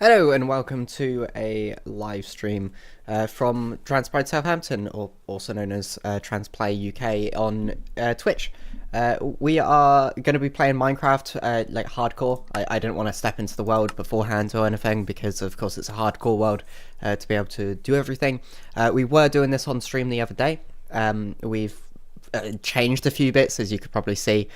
Hello and welcome to a live stream from Trans Pride Southampton, or also known as TransPlayUK on Twitch. We are going to be playing Minecraft like hardcore. I don't want to step into the world beforehand or anything because of course it's a hardcore world to be able to do everything. We were doing this on stream the other day. We've changed a few bits, as you could probably see.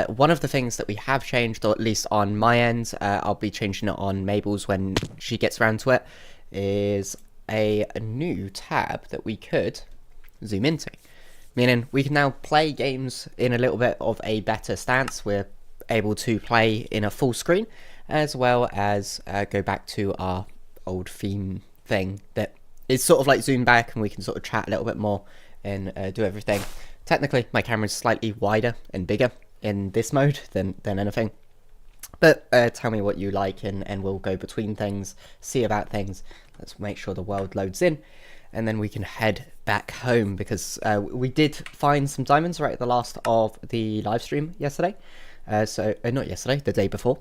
One of the things that we have changed, or at least on my end, I'll be changing it on Mabel's when she gets around to it, is a new tab that we could zoom into. Meaning we can now play games in a little bit of a better stance. We're able to play in a full screen, as well as go back to our old theme thing that is sort of like zoom back, and we can sort of chat a little bit more and do everything. Technically, my camera's slightly wider and bigger in this mode than anything. But tell me what you like, and we'll go between things, see about things. Let's make sure the world loads in, and then we can head back home, because we did find some diamonds right at the last of the live stream yesterday. Not yesterday, the day before.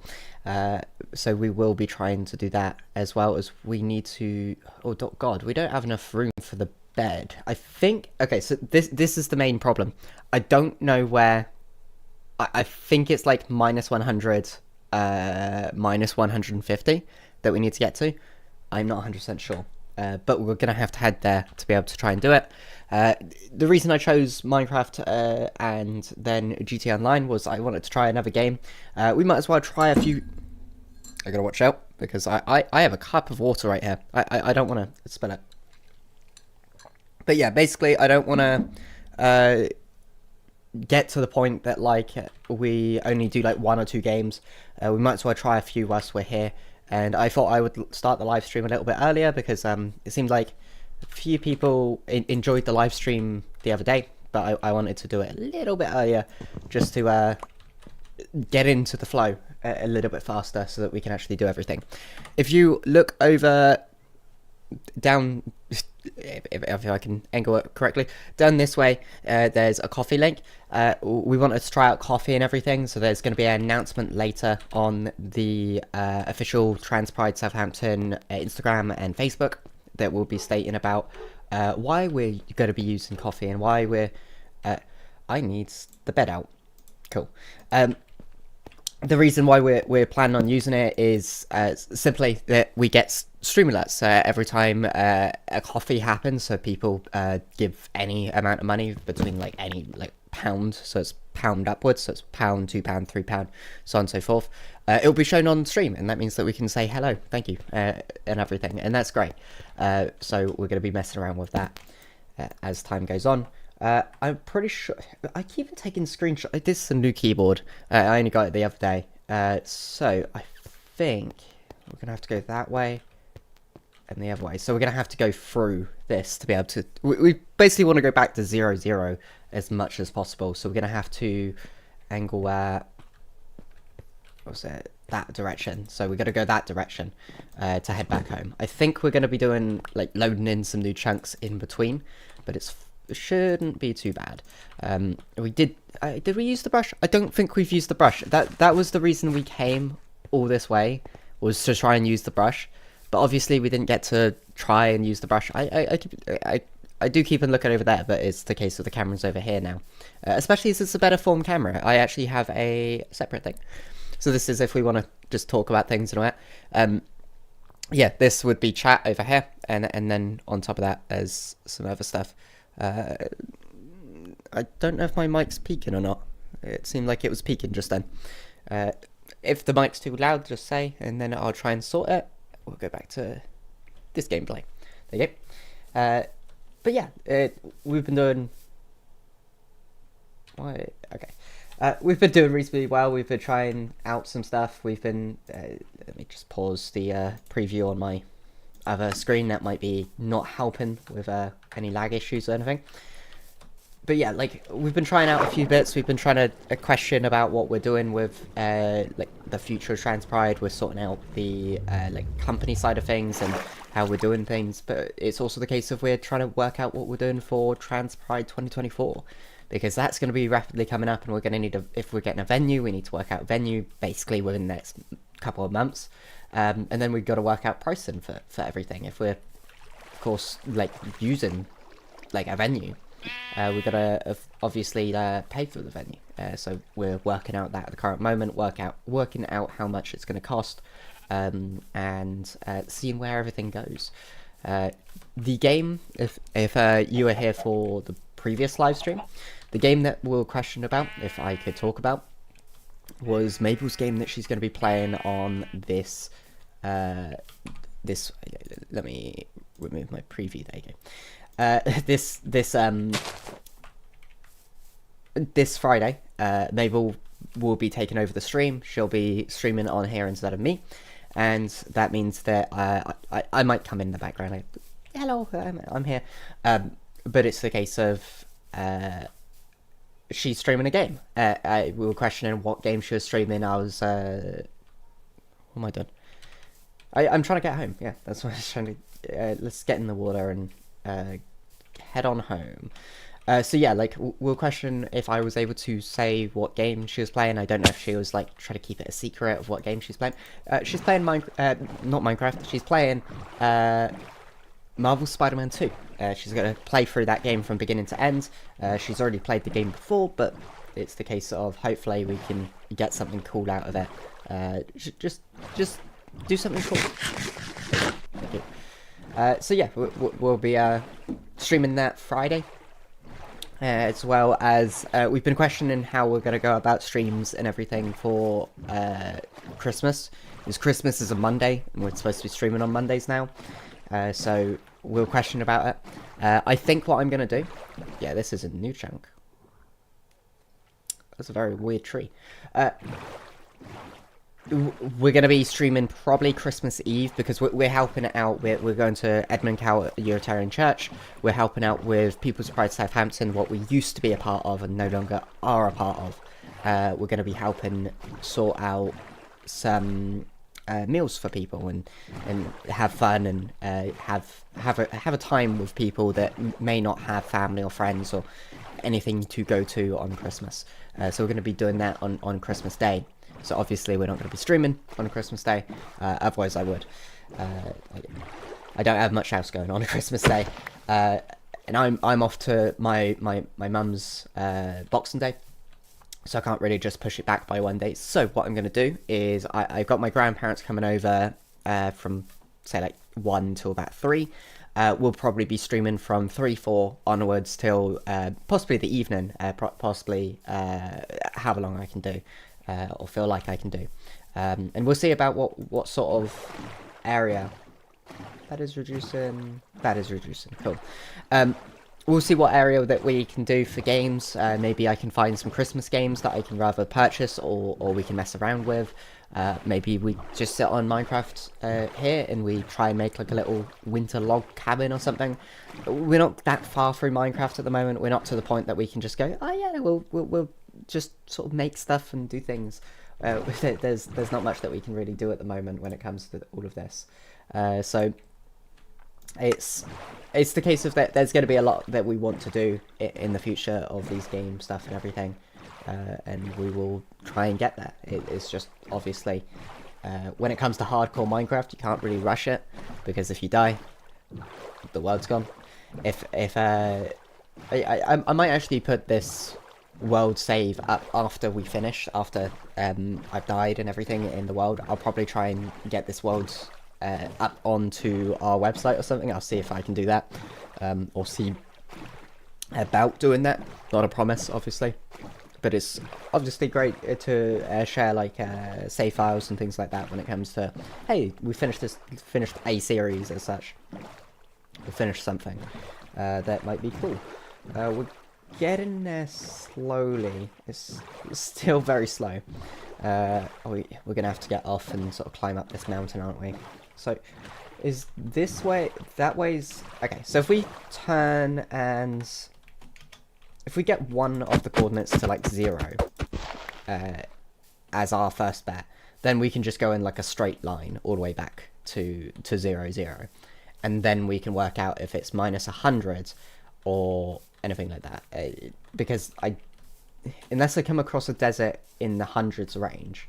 So we will be trying to do that, as well as we need to... Oh, God, we don't have enough room for the bed. I think... Okay, so this is the main problem. I don't know where... I think it's like minus 100, minus 150 that we need to get to. I'm not 100% sure. But we're going to have to head there to be able to try and do it. The reason I chose Minecraft and then GTA Online was I wanted to try another game. We might as well try a few... I gotta watch out, because I have a cup of water right here. I don't want to spill it. But yeah, basically, I don't want to get to the point that like we only do like 1 or 2 games. We might as well try a few whilst we're here. And I thought I would start the live stream a little bit earlier, because it seemed like a few people enjoyed the live stream the other day, but I wanted to do it a little bit earlier just to get into the flow a little bit faster so that we can actually do everything. If you look over down, if I can angle it correctly, down this way, there's a coffee link. We wanted to try out coffee and everything, so there's going to be an announcement later on the official Trans Pride Southampton Instagram and Facebook that will be stating about why we're going to be using coffee and why we're... I need the bed out. Cool. The reason why we're planning on using it is simply that we get stream alerts every time a coffee happens. So people give any amount of money between like any pound, so it's pound upwards, so it's £1, £2, £3, so on and so forth. It'll be shown on stream, and that means that we can say hello, thank you, and everything, and that's great. So we're going to be messing around with that as time goes on. I'm pretty sure I keep taking screenshots. This is a new keyboard. I only got it the other day. So I think we're gonna have to go that way and the other way. So we're gonna have to go through this to be able to. We basically want to go back to 0, 0 as much as possible. So we're gonna have to angle what's it? That direction. So we're gonna go that direction to head back home. I think we're gonna be doing like loading in some new chunks in between, but it shouldn't be too bad. We did we use the brush? I don't think we've used the brush. That was the reason we came all this way, was to try and use the brush, but obviously we didn't get to try and use the brush. I do keep on looking over there, but it's the case of the camera's over here now, especially as it's a better form camera. I actually have a separate thing, so this is if we want to just talk about things and all that. Yeah, this would be chat over here, and then on top of that there's some other stuff. I don't know if my mic's peaking or not. It seemed like it was peaking just then. If the mic's too loud, just say, and then I'll try and sort it. We'll go back to this gameplay. There you go. But yeah, we've been doing... Why? Okay. We've been doing reasonably well. We've been trying out some stuff. We've been... let me just pause the preview on my other screen. That might be not helping with any lag issues or anything. but yeah, like we've been trying out a few bits. We've been trying to question about what we're doing with like the future of Trans Pride. We're sorting out the like company side of things and how we're doing things. But it's also the case of we're trying to work out what we're doing for Trans Pride 2024, because that's going to be rapidly coming up, and we're going to need if we're getting a venue, we need to work out a venue basically within the next couple of months, and then we've got to work out pricing for everything. If we're of course like using like a venue. We've got to obviously pay for the venue, so we're working out that at the current moment, working out how much it's going to cost, and seeing where everything goes. The game, if you were here for the previous live stream, the game that we'll question about, if I could talk about, was Mabel's game that she's going to be playing on this. Let me remove my preview. There you go. This Friday, Mabel will be taking over the stream. She'll be streaming on here instead of me, and that means that I might come in the background. Hello, I'm here. But it's the case of she's streaming a game. We were questioning what game she was streaming. I was what am I doing? I'm trying to get home. Yeah, that's what I was trying to. Let's get in the water and head on home. So yeah, like we'll question if I was able to say what game she was playing. I don't know if she was like trying to keep it a secret of what game she's playing. She's playing not Minecraft. She's playing Marvel Spider-Man 2. She's going to play through that game from beginning to end. She's already played the game before, but it's the case of hopefully we can get something cool out of it. Just do something cool. Thank you. So yeah, we'll be streaming that Friday, as well as we've been questioning how we're going to go about streams and everything for Christmas. Because Christmas is a Monday, and we're supposed to be streaming on Mondays now. So we'll question about it. I think what I'm going to do... Yeah, this is a new chunk. That's a very weird tree. We're going to be streaming probably Christmas Eve, because we're helping it out. We're going to Edmund Cow Unitarian Church. We're helping out with People's Pride Southampton, what we used to be a part of and no longer are a part of. We're going to be helping sort out some meals for people and have fun and have a time with people that may not have family or friends or anything to go to on Christmas. So we're going to be doing that on Christmas Day. So obviously we're not going to be streaming on Christmas Day, otherwise I would. I don't have much else going on Christmas Day, and I'm off to my mum's Boxing Day, so I can't really just push it back by one day. So what I'm going to do is I've got my grandparents coming over from say like 1 till about 3. We'll probably be streaming from 3-4 onwards till possibly the evening, possibly however long I can do. Or feel like I can do, and we'll see about what sort of area that is reducing. Cool. We'll see what area that we can do for games. Maybe I can find some Christmas games that I can rather purchase or we can mess around with. Maybe we just sit on Minecraft here and we try and make like a little winter log cabin or something. We're not that far through Minecraft at the moment. We're not to the point that we can just go, oh yeah, we'll just sort of make stuff and do things. There's not much that we can really do at the moment when it comes to all of this. So it's the case of that there's going to be a lot that we want to do in the future of these game stuff and everything, and we will try and get there. It's just obviously when it comes to hardcore Minecraft, you can't really rush it, because if you die, the world's gone. I might actually put this world save up after we finish, after I've died and everything in the world. I'll probably try and get this world up onto our website or something. I'll see if I can do that, or see about doing that. Not a promise, obviously, but it's obviously great to share like save files and things like that when it comes to, hey, we finished a series as such. We finished something that might be cool. We're getting there slowly. It's still very slow. We're gonna have to get off and sort of climb up this mountain, aren't we? So is this way, that way's okay. So if we turn and if we get one of the coordinates to like 0 as our first bet, then we can just go in like a straight line all the way back to 0, 0. And then we can work out if it's minus 100 or anything like that. Because unless I come across a desert in the hundreds range,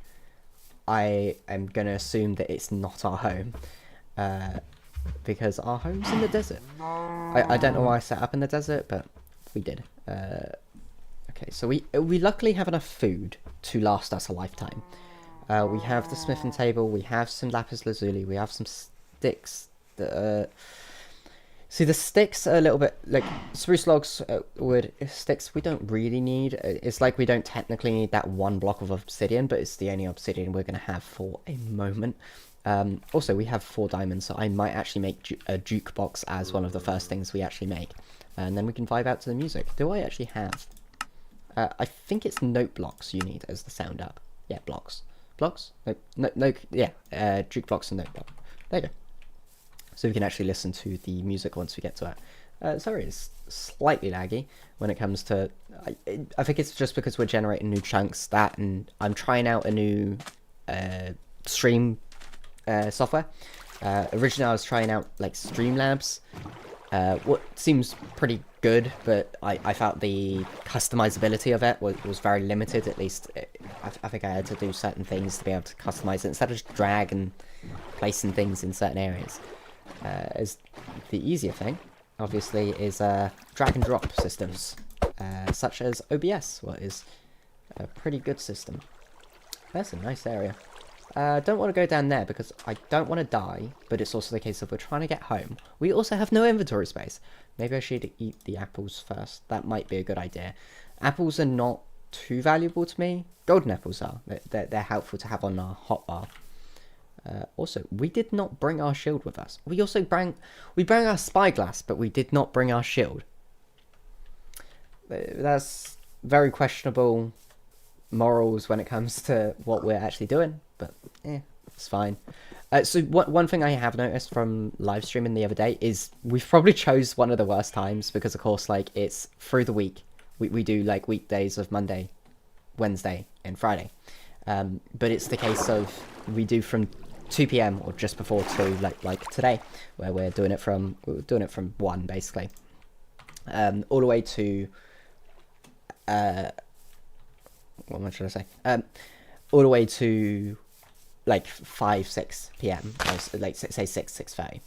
I am going to assume that it's not our home. Because our home's in the desert. I don't know why I set up in the desert, but we did. Okay, so we luckily have enough food to last us a lifetime. We have the smithing table, we have some lapis lazuli, we have some sticks. See, the sticks are a little bit like spruce logs, wood sticks. We don't really need. It's like we don't technically need that one block of obsidian, but it's the only obsidian we're going to have for a moment. Also, we have 4 diamonds, so I might actually make a jukebox as one of the first things we actually make, and then we can vibe out to the music. Do I actually have? I think it's note blocks you need as the sound up. Yeah, blocks. No, yeah, jukebox and note block. There you go. So we can actually listen to the music once we get to it. Sorry, it's slightly laggy when it comes to... I think it's just because we're generating new chunks, and I'm trying out a new stream software. Originally I was trying out like Streamlabs, what seems pretty good, but I felt the customizability of it was very limited. At least I think I had to do certain things to be able to customize it instead of just drag and placing things in certain areas. As the easier thing, obviously, is drag and drop systems, such as OBS, what is a pretty good system. That's a nice area. Don't want to go down there because I don't want to die, but it's also the case of we're trying to get home. We also have no inventory space. Maybe I should eat the apples first. That might be a good idea. Apples are not too valuable to me. Golden apples are. They're helpful to have on our hotbar. Also, we did not bring our shield with us. We bring our spyglass, but we did not bring our shield. That's very questionable morals when it comes to what we're actually doing, but it's fine. So one thing I have noticed from live streaming the other day is we've probably chose one of the worst times because, of course, like it's through the week. We do like weekdays of Monday, Wednesday, and Friday. But it's the case of we do from 2 p.m. or just before 2, like today, where we're doing it from 1 basically, all the way to what should I say? All the way to like 5, 6 p.m. or like say 6:30.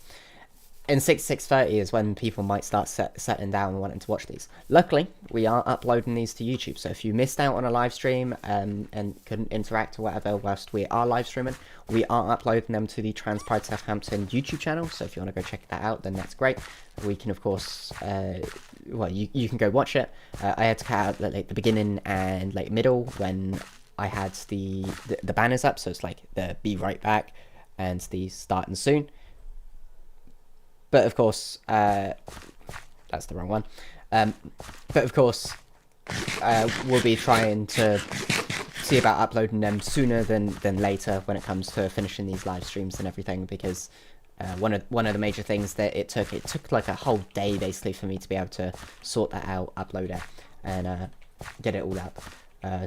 And 6:30 is when people might start settling down and wanting to watch these. Luckily, we are uploading these to YouTube, so if you missed out on a live stream and couldn't interact or whatever whilst we are live streaming, we are uploading them to the Trans Pride Southampton YouTube channel, so if you want to go check that out, then that's great. We can, of course, you can go watch it. I had to cut out like the beginning and like middle when I had the banners up, so it's like the be right back and the starting soon. But of course, that's the wrong one. But of course, we'll be trying to see about uploading them sooner than later when it comes to finishing these live streams and everything, because one of the major things that it took like a whole day basically for me to be able to sort that out, upload it, and get it all up.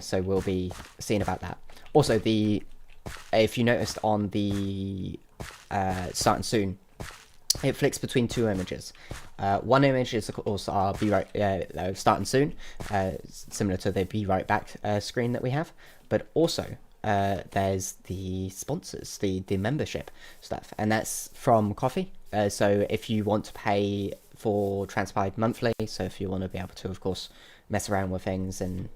So we'll be seeing about that. Also, if you noticed on the starting soon, it flicks between 2 images. One image is of course our starting soon, similar to the be right back screen that we have, but also there's the sponsors, the membership stuff, and that's from Coffee. So if you want to pay for Trans Pride monthly, so if you want to be able to, of course, mess around with things and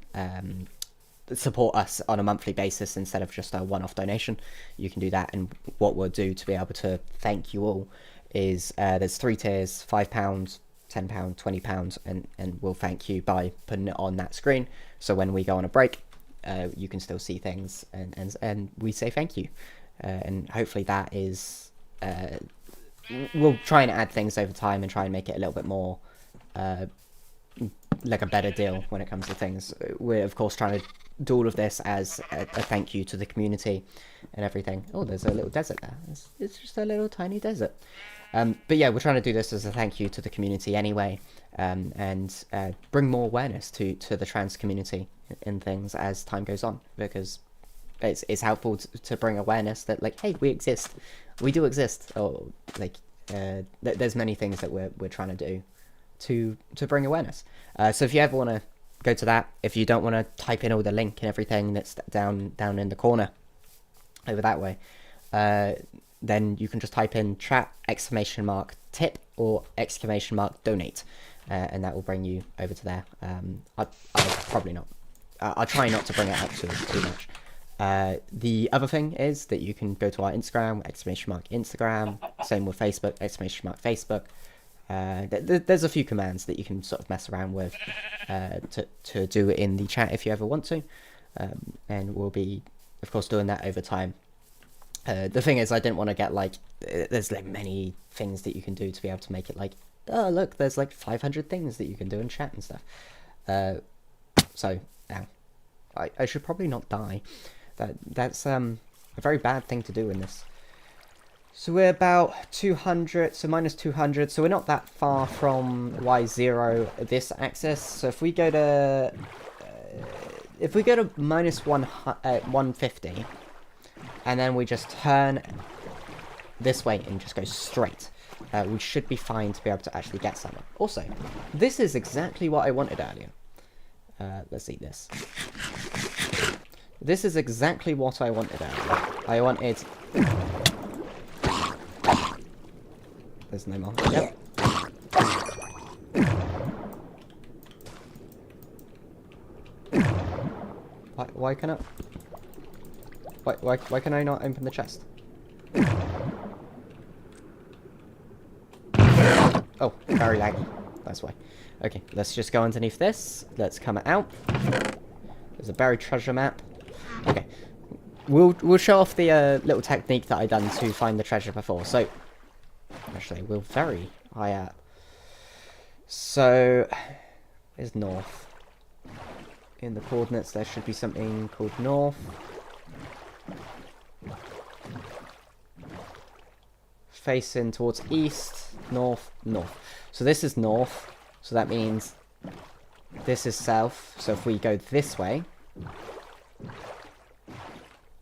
support us on a monthly basis instead of just a one-off donation, you can do that. And what we'll do to be able to thank you all is there's 3 tiers: £5, £10, £20, and we'll thank you by putting it on that screen, so when we go on a break, you can still see things and we say thank you, and hopefully that is we'll try and add things over time and try and make it a little bit more like a better deal when it comes to things. We're of course trying to do all of this as a thank you to the community and everything. Oh, there's a little desert there. It's just a little tiny desert. But yeah, we're trying to do this as a thank you to the community anyway, and bring more awareness to the trans community in things as time goes on, because it's helpful to bring awareness that, like, hey, we exist, we do exist, or like there's many things that we're trying to do to bring awareness. So if you ever want to go to that, if you don't want to type in all the link and everything that's down in the corner over that way, then you can just type in chat !tip or !donate, and that will bring you over to there. I'll probably not. I'll try not to bring it up too much. The other thing is that you can go to our Instagram, !Instagram. Same with Facebook, !Facebook. There's a few commands that you can sort of mess around with to do in the chat if you ever want to, and we'll be, of course, doing that over time. The thing is, I didn't want to get like, there's like many things that you can do to be able to make it like, oh look, there's like 500 things that you can do in chat and stuff. So yeah, I should probably not die. That's a very bad thing to do in this. So we're about 200, so minus 200, so we're not that far from Y0 this axis. So if we go to minus 150, and then we just turn this way and just go straight, we should be fine to be able to actually get somewhere. Also, this is exactly what I wanted earlier. Let's eat this. This is exactly what I wanted earlier. I wanted... There's no more. Yep. Why can I... Why can I not open the chest? Oh, very laggy. That's why. Okay, let's just go underneath this. Let's come out. There's a buried treasure map. Okay. We'll show off the little technique that I done to find the treasure before. So, actually, we're very high up. So, where's north? In the coordinates, there should be something called north. Facing towards east, north, north. So this is north. So that means this is south. So if we go this way,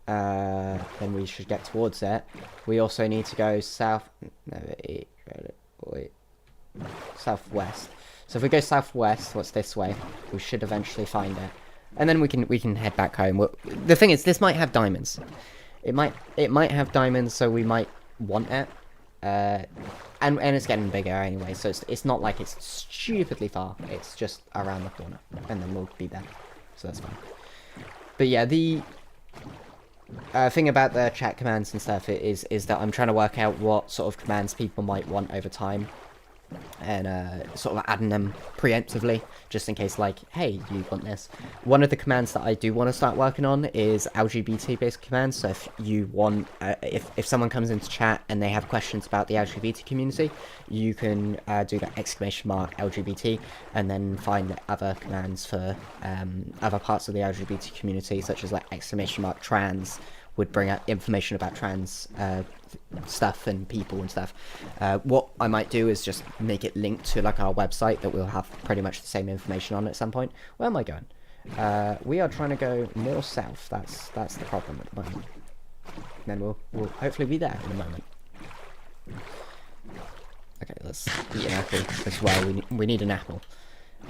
then we should get towards it. We also need to go south. No, wait, southwest. So if we go southwest, what's this way? We should eventually find it, and then we can head back home. The thing is, this might have diamonds. It might have diamonds, so we might want it. And it's getting bigger anyway, so it's not like it's stupidly far. It's just around the corner, and then we'll be there. So that's fine. But yeah, the thing about the chat commands and stuff is that I'm trying to work out what sort of commands people might want over time, and sort of adding them preemptively, just in case, like, hey, you want this. One of the commands that I do want to start working on is LGBT based commands. So if you want, if someone comes into chat and they have questions about the LGBT community, you can do that !LGBT and then find other commands for other parts of the LGBT community, such as like !trans would bring out information about trans stuff and people and stuff. What I might do is just make it linked to like our website that will have pretty much the same information on at some point. Where am I going? We are trying to go more south. That's the problem at the moment. And then we'll hopefully be there in a moment. Okay, let's eat an apple as well. We need an apple.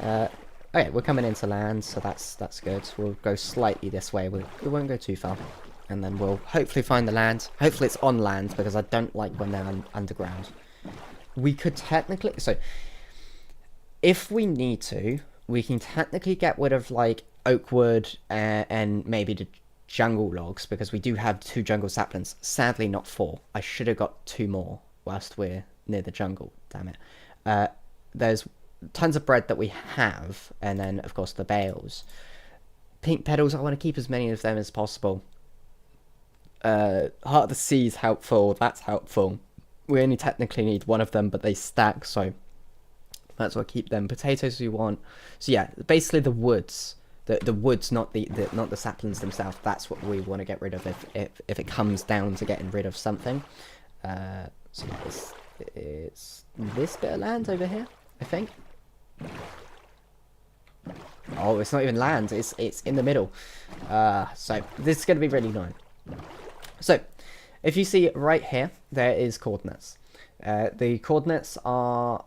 Okay, we're coming into land, so that's good. We'll go slightly this way. We won't go too far. And then we'll hopefully find the land. Hopefully it's on land, because I don't like when they're underground. We could technically... So, if we need to, we can technically get rid of, like, oak wood and maybe the jungle logs, because we do have 2 jungle saplings. Sadly, not 4. I should have got 2 more whilst we're near the jungle. Damn it. There's tons of bread that we have, and then, of course, the bales. Pink petals, I want to keep as many of them as possible. Heart of the Sea is helpful. That's helpful. We only technically need 1 of them, but they stack, so that's why I keep them. Potatoes we want. So yeah, basically the woods, the woods, not the saplings themselves. That's what we want to get rid of if it comes down to getting rid of something. So yeah, it's this bit of land over here, I think. Oh, it's not even land, it's in the middle. So this is going to be really annoying. So, if you see right here, there is coordinates. The coordinates are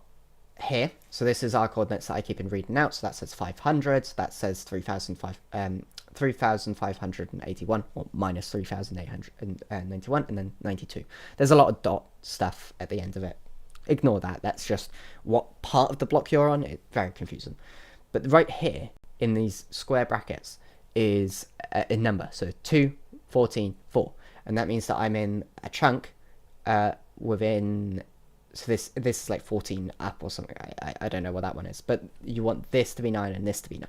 here. So this is our coordinates that I keep on reading out. So that says 500, that says 3,581, or minus 3,891, and then 92. There's a lot of dot stuff at the end of it. Ignore that. That's just what part of the block you're on. It's very confusing. But right here, in these square brackets, is a number. So 2, 14, 4. And that means that I'm in a chunk within... So this is like 14 up or something. I don't know what that one is. But you want this to be 9 and this to be 9.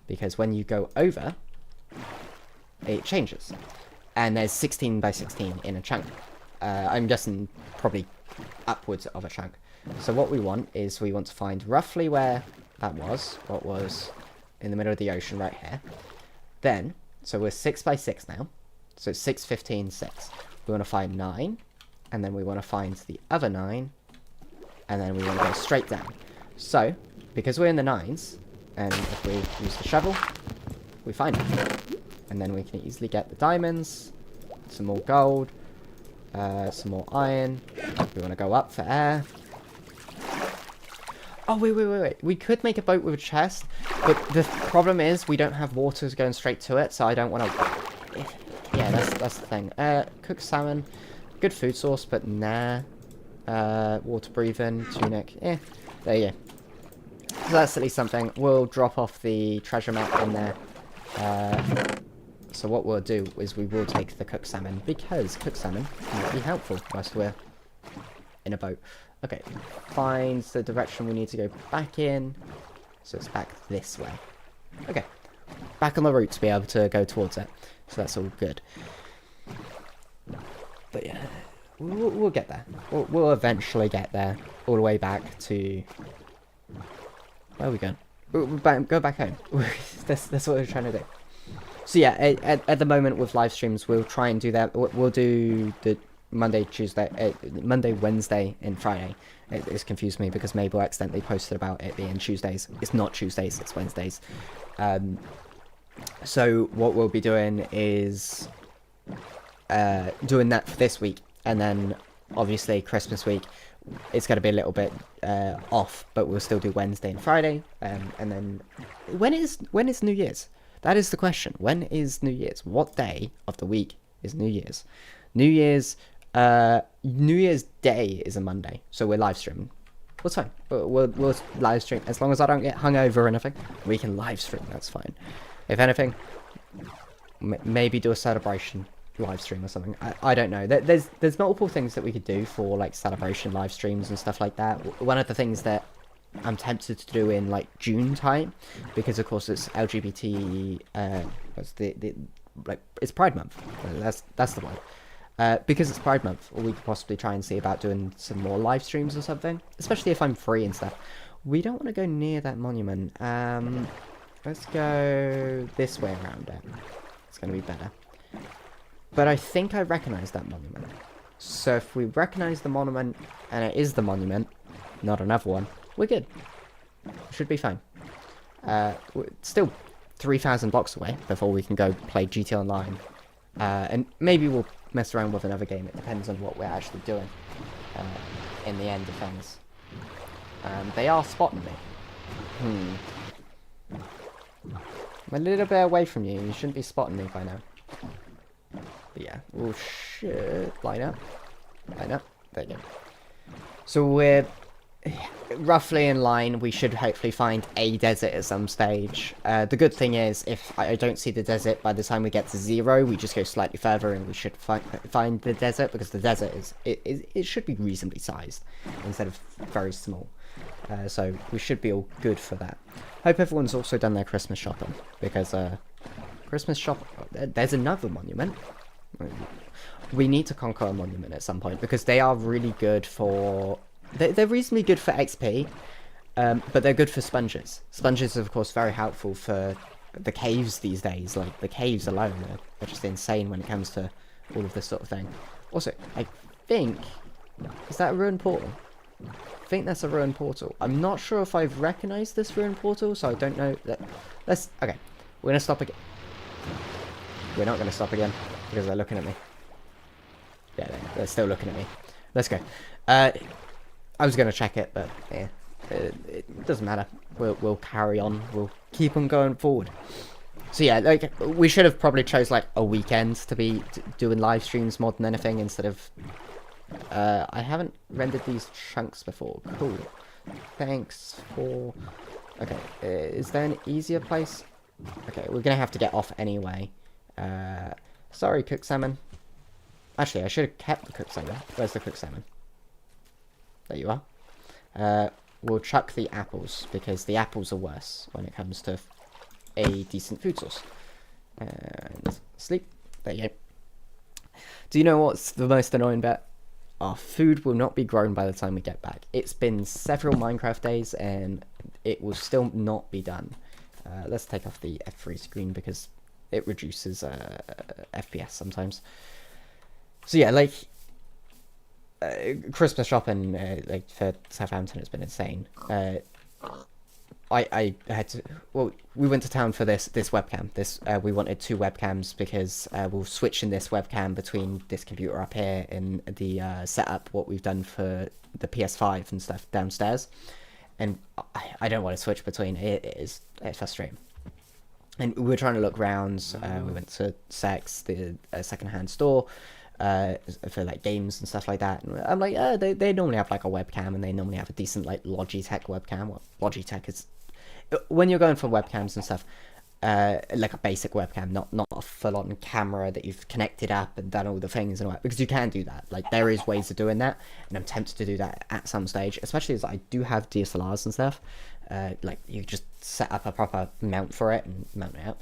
Because when you go over, it changes. And there's 16 by 16 in a chunk. I'm guessing probably upwards of a chunk. So what we want is we want to find roughly where that was. What was in the middle of the ocean right here. Then, so we're 6 by 6 now. So 6, 15, 6. We want to find 9. And then we want to find the other 9. And then we want to go straight down. So, because we're in the 9s, and if we use the shovel, we find it. And then we can easily get the diamonds, some more gold, some more iron. We want to go up for air. Oh, wait. We could make a boat with a chest, but the problem is we don't have water going straight to it, so I don't want to... Yeah, that's the thing. Cooked salmon, good food source, but nah. Water breathing, tunic, there you go. So that's at least something. We'll drop off the treasure map in there. So what we'll do is we will take the cooked salmon, because cooked salmon might be helpful whilst we're in a boat. Okay, find the direction we need to go back in. So it's back this way. Okay, back on the route to be able to go towards it. So that's all good. But yeah, we'll get there. We'll eventually get there. All the way back to... Where are we going? Go back home. That's what we're trying to do. So yeah, at the moment with live streams, we'll try and do that. We'll do the Monday, Wednesday, and Friday. It's confused me because Mabel accidentally posted about it being Tuesdays. It's not Tuesdays, it's Wednesdays. So what we'll be doing is doing that for this week, and then obviously Christmas week it's going to be a little bit off, but we'll still do Wednesday and Friday. And then when is New Year's? That is the question. When is New Year's? What day of the week is New Year's? New Year's Day is a Monday, so we're live streaming. Well, it's fine. We'll live stream as long as I don't get hungover or anything. We can live stream. That's fine. If anything, maybe do a celebration live stream or something. I don't know. There's multiple things that we could do for like celebration live streams and stuff like that. One of the things that I'm tempted to do in like June time, because of course it's LGBT. It's Pride Month. That's the word. Because it's Pride Month, we could possibly try and see about doing some more live streams or something, especially if I'm free and stuff. We don't want to go near that monument. Let's go this way around it. It's going to be better. But I think I recognise that monument. So if we recognise the monument, and it is the monument, not another one, we're good. Should be fine. We're still 3,000 blocks away before we can go play GT Online. And maybe we'll mess around with another game. It depends on what we're actually doing in the end of things. They are spotting me. I'm a little bit away from you. You shouldn't be spotting me by now. But yeah, we should line up. There you go. So we're roughly in line. We should hopefully find a desert at some stage. The good thing is, if I don't see the desert by the time we get to 0, we just go slightly further and we should find the desert, because the desert it should be reasonably sized instead of very small. So we should be all good for that. Hope everyone's also done their Christmas shopping, because Christmas shop. There's another monument. We need to conquer a monument at some point, because they are really good for... They're reasonably good for XP, but they're good for sponges. Sponges are, of course, very helpful for the caves these days. Like, the caves alone are just insane when it comes to all of this sort of thing. Also, I think... Is that a ruined portal? I think that's a ruined portal. I'm not sure if I've recognized this ruined portal, so I don't know. Okay, we're gonna stop again. We're not gonna stop again because they're looking at me. Yeah, they're still looking at me. Let's go. I was gonna check it, but yeah, it doesn't matter. We'll carry on. We'll keep on going forward. So yeah, like we should have probably chose like a weekend to be doing live streams more than anything instead of. I haven't rendered these chunks before. Cool. Thanks for. Okay, is there an easier place? Okay, we're gonna have to get off anyway. Sorry, cooked salmon. Actually, I should have kept the cooked salmon. Where's the cooked salmon? There you are. We'll chuck the apples because the apples are worse when it comes to a decent food source. And sleep. There you go. Do you know what's the most annoying bit? Our food will not be grown by the time we get back. It's been several Minecraft days and it will still not be done. Let's take off the F3 screen because it reduces FPS sometimes. So yeah, like Christmas shopping like for Southampton has been insane. I had to. Well, we went to town for this webcam. We wanted 2 webcams because we'll switch in this webcam between this computer up here and the setup. What we've done for the PS5 and stuff downstairs, and I don't want to switch between. It's frustrating. And we were trying to look round. We went to Sex, the second-hand store, for like games and stuff like that. And I'm like, they normally have like a webcam, and they normally have a decent like Logitech webcam. Well, Logitech is when you're going for webcams and stuff, like a basic webcam, not a full-on camera that you've connected up and done all the things and all that, because you can do that. Like there is ways of doing that, and I'm tempted to do that at some stage, especially as I do have DSLRs and stuff. Like you just set up a proper mount for it and mount it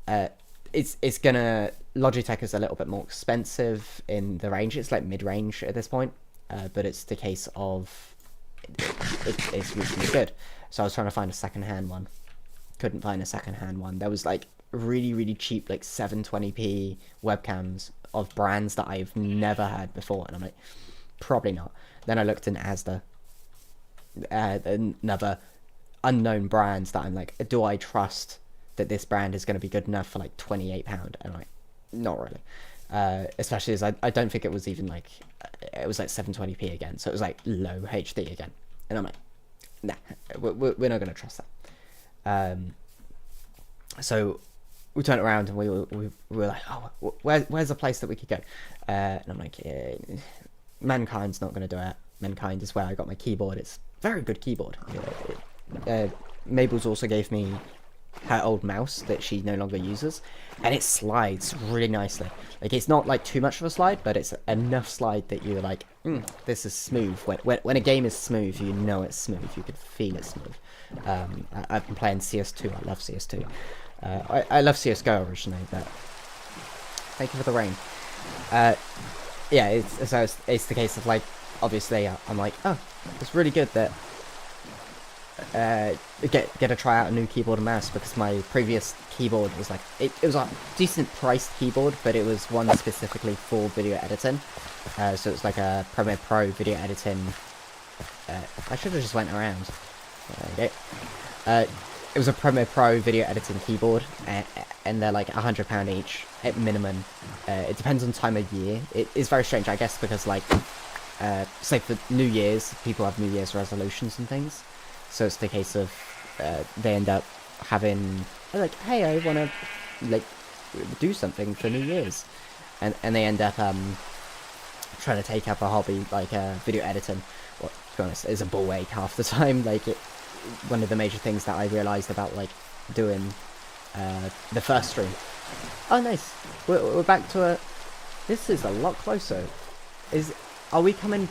out. It's gonna Logitech is a little bit more expensive in the range. It's like mid-range at this point, but it's the case of it's reasonably good. So I was trying to find a second-hand one. Couldn't find a second-hand one. There was like really cheap like 720p webcams of brands that I've never had before, and I'm like, probably not. Then I looked in Asda, another unknown brands that I'm like, do I trust that this brand is going to be good enough for like £28? And I'm like, not really. Especially as I don't think it was even like, it was like 720p again, so it was like low HD again, and I'm like, nah, we're not going to trust that. So we turned around and we were like, oh, where's a place that we could go? And I'm like, Mankind's not going to do it. Mankind is where I got my keyboard. It's a very good keyboard. Mabel's also gave me her old mouse that she no longer uses, and it slides really nicely. Like it's not like too much of a slide, but it's enough slide that you're like, this is smooth. When a game is smooth, you know it's smooth. You can feel it smooth. I've been playing CS2. I love CS2. I love CSGO originally, but thank you for the rain. Yeah, it's the case of like, obviously I'm like, oh, it's really good that get to try out a new keyboard and mouse, because my previous keyboard was like, it was a decent priced keyboard, but it was one specifically for video editing. So it's like a Premiere Pro video editing. I should have just went around. There we go. It was a Premiere Pro video editing keyboard, and they're like £100 each at minimum. It depends on time of year. It is very strange, I guess, because like, say for New Year's, people have New Year's resolutions and things. So it's the case of they end up having like, hey, I want to like do something for New Year's, and they end up trying to take up a hobby like video editing. Well, to be honest, it's a ball ache half the time. Like one of the major things that I realised about like doing the first stream. Oh, nice. We're back to a. This is a lot closer. Are we coming?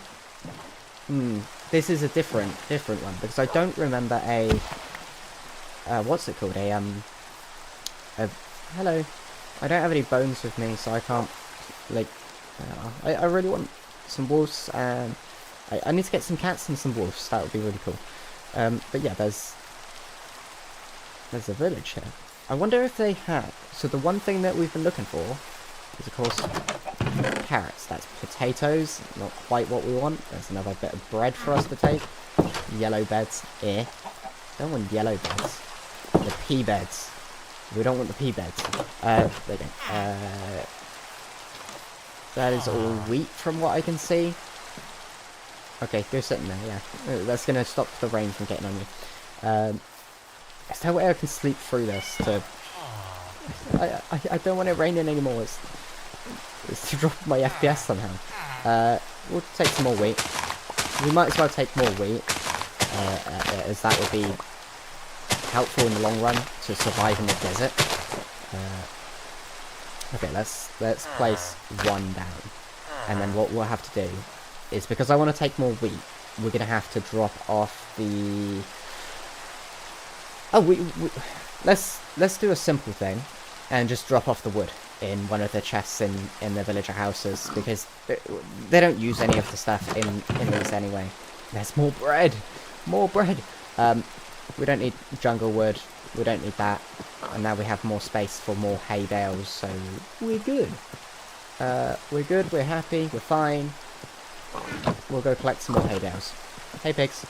This is a different one, because I don't remember a what's it called? Hello. I don't have any bones with me, so I can't like. I really want some wolves. I need to get some cats and some wolves. That would be really cool. But yeah, there's a village here. I wonder if they have. So the one thing that we've been looking for is, of course, Carrots. That's potatoes. Not quite what we want. There's another bit of bread for us to take. Yellow beds. Don't want yellow beds. The pea beds. We don't want the pea beds. There we go. That is all wheat from what I can see. Okay, go sit in there, yeah. That's going to stop the rain from getting on you. Is there a way I can sleep through this to... I don't want it raining anymore. It's to drop my FPS somehow. We'll take some more wheat. We might as well take more wheat, as that would be helpful in the long run to survive in the desert. Okay, let's place one down, and then what we'll have to do is, because I want to take more wheat, we're gonna have to drop off the. Oh, let's do a simple thing, and just drop off the wood in one of the chests in the villager houses, because they don't use any of the stuff in these anyway. There's more bread, more bread. We don't need jungle wood. We don't need that. And now we have more space for more hay bales, so we're good. We're good, we're happy, we're fine. We'll go collect some more hay bales. Hey pigs.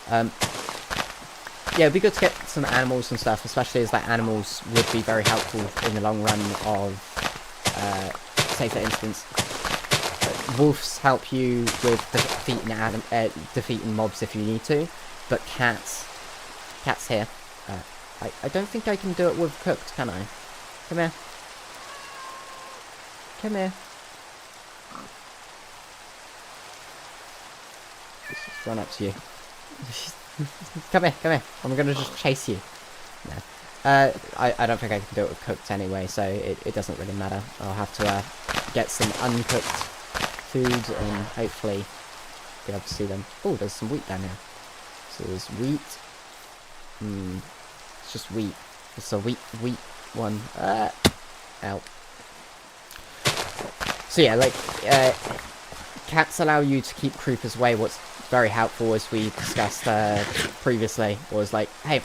Yeah, it'd be good to get some animals and stuff, especially as like animals would be very helpful in the long run of, say for instance, wolves help you with defeating mobs if you need to, but cats here. I don't think I can do it with cooked, can I? Come here. Come here. Let's just run up to you. Come here, come here. I'm gonna just chase you. No. I don't think I can do it with cooked anyway, so it doesn't really matter. I'll have to get some uncooked food and hopefully be able to see them. Oh, there's some wheat down here. So there's wheat. It's just wheat. It's a wheat one. Ow. So yeah, like, cats allow you to keep creepers away. What's very helpful, as we discussed previously, was like, hey,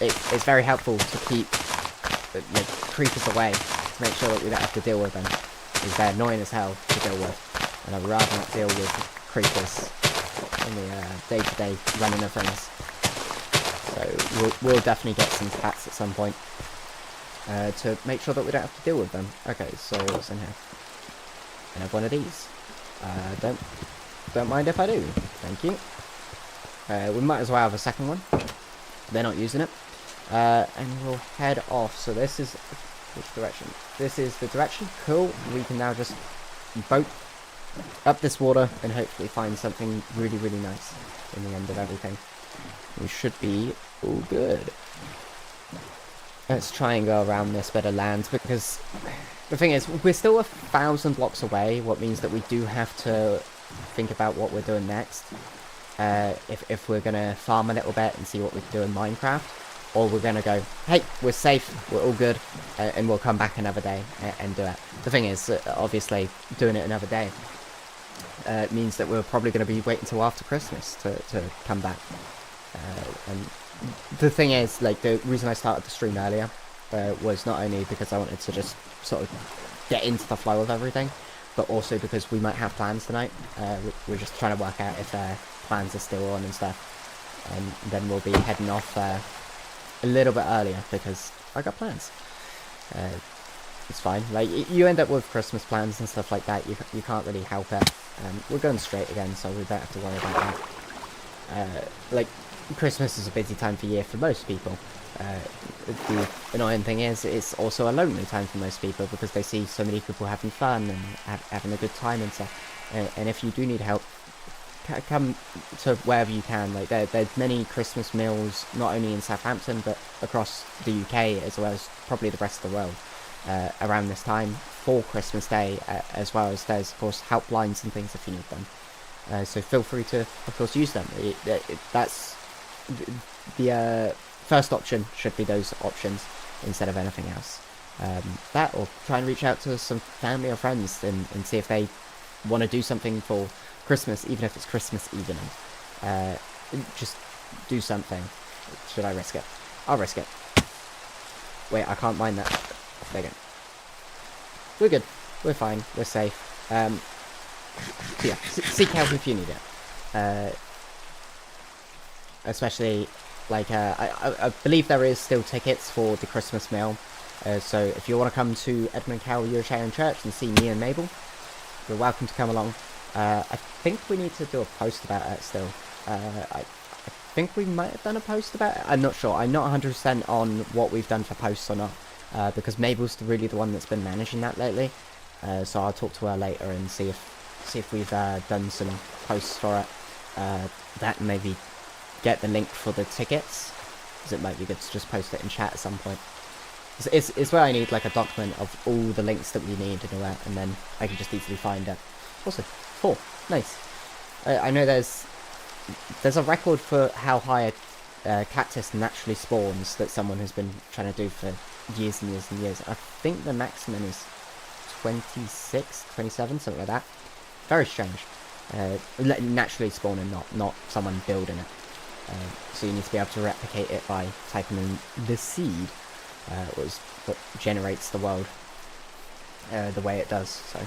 it's very helpful to keep like creepers away, to make sure that we don't have to deal with them, because they're annoying as hell to deal with, and I'd rather not deal with creepers in the day-to-day running of things. So we'll definitely get some cats at some point to make sure that we don't have to deal with them. Okay, so what's in here? I have one of these. Don't mind if I do. Thank you. We might as well have a second one. They're not using it. And we'll head off. So this is which direction? This is the direction. Cool. We can now just boat up this water and hopefully find something really, really nice in the end of everything. We should be all good. Let's try and go around this bit of land, because the thing is, we're still 1,000 blocks away, what means that we do have to think about what we're doing next. If we're going to farm a little bit and see what we can do in Minecraft, or we're going to go, hey, we're safe, we're all good, and we'll come back another day and do it. The thing is, obviously, doing it another day means that we're probably going to be waiting until after Christmas to come back. And the thing is, like, the reason I started the stream earlier was not only because I wanted to just sort of get into the flow of everything, but also because we might have plans tonight. We're just trying to work out if plans are still on and stuff, and then we'll be heading off a little bit earlier because I got plans. It's fine. Like, you end up with Christmas plans and stuff like that. You can't really help it. We're going straight again, so we don't have to worry about that. Like, Christmas is a busy time of year for most people. The annoying thing is, it's also a lonely time for most people, because they see so many people having fun and having a good time and stuff. And if you do need help, come to wherever you can. Like, there's many Christmas meals, not only in Southampton, but across the UK, as well as probably the rest of the world, around this time for Christmas Day, as well as there's, of course, helplines and things if you need them. So feel free to, of course, use them. That's the first option should be those options instead of anything else. That, or try and reach out to some family or friends and see if they want to do something for Christmas, even if it's Christmas evening. Just do something. Should I risk it? I'll risk it. Wait, I can't mine that. There you go. We're good. we're fine. We're safe. So yeah, seek help if you need it. Especially, like, I believe there is still tickets for the Christmas meal. So if you want to come to Edmund Cowell Eurosharing Church and see me and Mabel, you're welcome to come along. I think we need to do a post about it still. I think we might have done a post about it. I'm not sure. I'm not 100% on what we've done for posts or not. Because Mabel's really the one that's been managing that lately. So I'll talk to her later and see if we've done some posts for it. That maybe get the link for the tickets, because it might be good to just post it in chat at some point. It's where I need like a document of all the links that we need and all that, and then I can just easily find it. Also, 4, nice. I know there's a record for how high a cactus naturally spawns that someone has been trying to do for years and years and years. I think the maximum is 26, 27, something like that. Very strange. Naturally spawning, not someone building it. So you need to be able to replicate it by typing in the seed, was what generates the world the way it does. So